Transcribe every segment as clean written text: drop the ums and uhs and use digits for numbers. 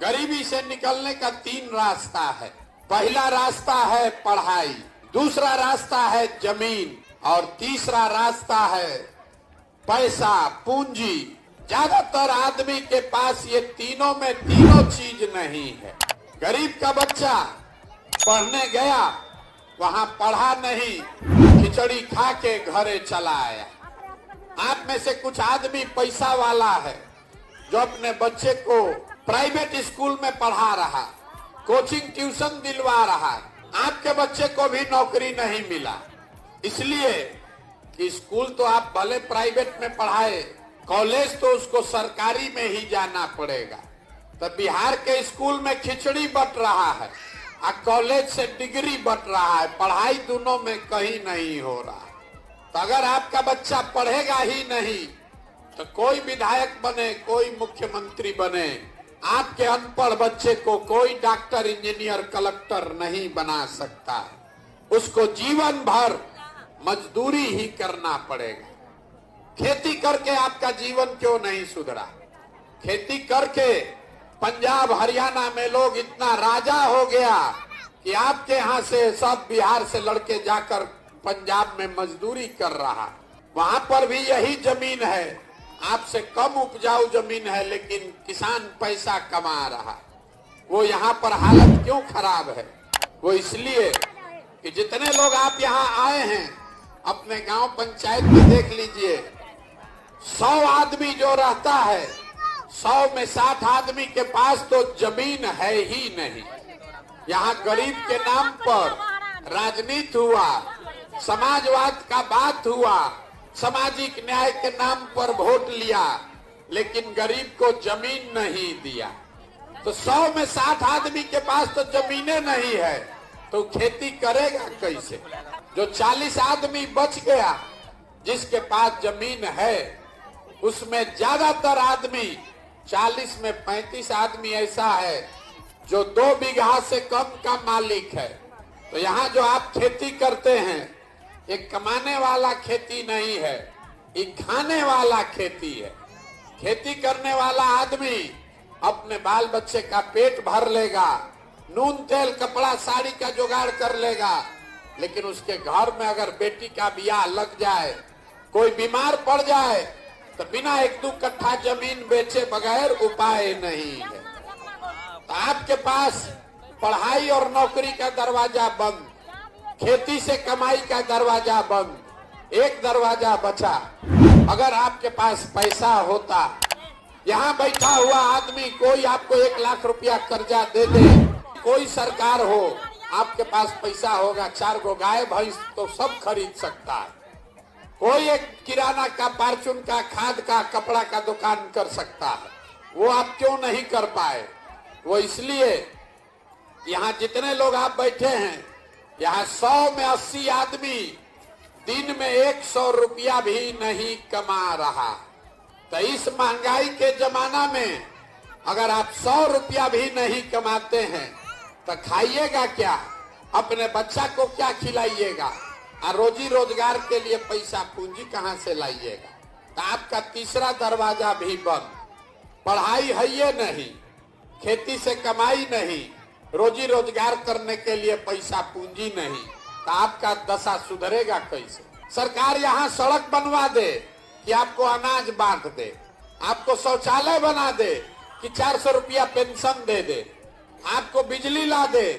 गरीबी से निकलने का 3 रास्ता है। पहला रास्ता है पढ़ाई, दूसरा रास्ता है जमीन और तीसरा रास्ता है पैसा, पूंजी। ज्यादातर आदमी के पास ये तीनों में तीनों चीज नहीं है। गरीब का बच्चा पढ़ने गया, वहां पढ़ा नहीं, खिचड़ी खा के घरे चला आया। आप में से कुछ आदमी पैसा वाला है जो अपने बच्चे को प्राइवेट स्कूल में पढ़ा रहा, कोचिंग ट्यूशन दिलवा रहा। आपके बच्चे को भी नौकरी नहीं मिला, इसलिए कि स्कूल तो आप भले प्राइवेट में पढ़ाए, कॉलेज तो उसको सरकारी में ही जाना पड़ेगा। तो बिहार के स्कूल में खिचड़ी बट रहा है और कॉलेज से डिग्री बट रहा है, पढ़ाई दोनों में कहीं नहीं हो रहा। तो अगर आपका बच्चा पढ़ेगा ही नहीं तो कोई विधायक बने, कोई मुख्यमंत्री बने, आपके अनपढ़ बच्चे को कोई डॉक्टर, इंजीनियर, कलेक्टर नहीं बना सकता। उसको जीवन भर मजदूरी ही करना पड़ेगा। खेती करके आपका जीवन क्यों नहीं सुधरा? खेती करके पंजाब हरियाणा में लोग इतना राजा हो गया कि आपके यहाँ से सब बिहार से लड़के जाकर पंजाब में मजदूरी कर रहा। वहां पर भी यही जमीन है, आपसे कम उपजाऊ जमीन है, लेकिन किसान पैसा कमा रहा। वो यहाँ पर हालत क्यों खराब है? वो इसलिए कि जितने लोग आप यहाँ आए हैं, अपने गांव पंचायत में देख लीजिए, 100 आदमी जो रहता है, 100 में 60 आदमी के पास तो जमीन है ही नहीं। यहाँ गरीब के नाम पर राजनीति हुआ, समाजवाद का बात हुआ, सामाजिक न्याय के नाम पर वोट लिया, लेकिन गरीब को जमीन नहीं दिया। तो 100 में 60 आदमी के पास तो जमीनें नहीं है, तो खेती करेगा कैसे? जो 40 आदमी बच गया जिसके पास जमीन है, उसमें ज्यादातर आदमी, 40 में 35 आदमी ऐसा है जो 2 बीघा से कम का मालिक है। तो यहाँ जो आप खेती करते हैं, ये कमाने वाला खेती नहीं है, ये खाने वाला खेती है। खेती करने वाला आदमी अपने बाल बच्चे का पेट भर लेगा, नून तेल कपड़ा साड़ी का जुगाड़ कर लेगा, लेकिन उसके घर में अगर बेटी का ब्याह लग जाए, कोई बीमार पड़ जाए, तो बिना 1-2 कट्ठा जमीन बेचे बगैर उपाय नहीं है। तो आपके पास पढ़ाई और नौकरी का दरवाजा बंद, खेती से कमाई का दरवाजा बंद, एक दरवाजा बचा। अगर आपके पास पैसा होता, यहाँ बैठा हुआ आदमी कोई आपको 1 लाख रुपया कर्जा दे दे, कोई सरकार हो, आपके पास पैसा होगा, 4 गो गाय भैंस तो सब खरीद सकता है। कोई एक किराना का, फार्चून का, खाद का, कपड़ा का दुकान कर सकता है। वो आप क्यों नहीं कर पाए? वो इसलिए यहाँ जितने लोग आप बैठे हैं, यहाँ 100 में 80 आदमी दिन में 100 रुपया भी नहीं कमा रहा। तो इस महंगाई के जमाना में अगर आप 100 रुपया भी नहीं कमाते हैं तो खाइएगा क्या? अपने बच्चा को क्या खिलाइएगा? और रोजी रोजगार के लिए पैसा पूंजी कहाँ से लाइएगा? तो आपका तीसरा दरवाजा भी बंद। पढ़ाई है ये नहीं, खेती से कमाई नहीं, रोजी रोजगार करने के लिए पैसा पूंजी नहीं, तो आपका दशा सुधरेगा कैसे? सरकार यहाँ सड़क बनवा दे कि आपको अनाज बांट दे, आपको शौचालय बना दे कि 400 रुपया पेंशन दे दे, आपको बिजली ला दे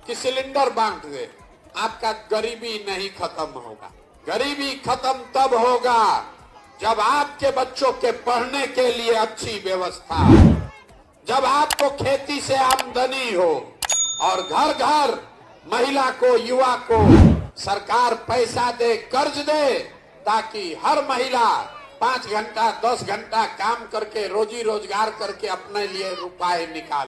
कि सिलेंडर बांट दे, आपका गरीबी नहीं खत्म होगा। गरीबी खत्म तब होगा जब आपके बच्चों के पढ़ने के लिए अच्छी व्यवस्था हो, जब आपको खेती से आमदनी हो और घर घर महिला को, युवा को सरकार पैसा दे, कर्ज दे, ताकि हर महिला 5 घंटा 10 घंटा काम करके रोजी रोजगार करके अपने लिए रुपए निकाले।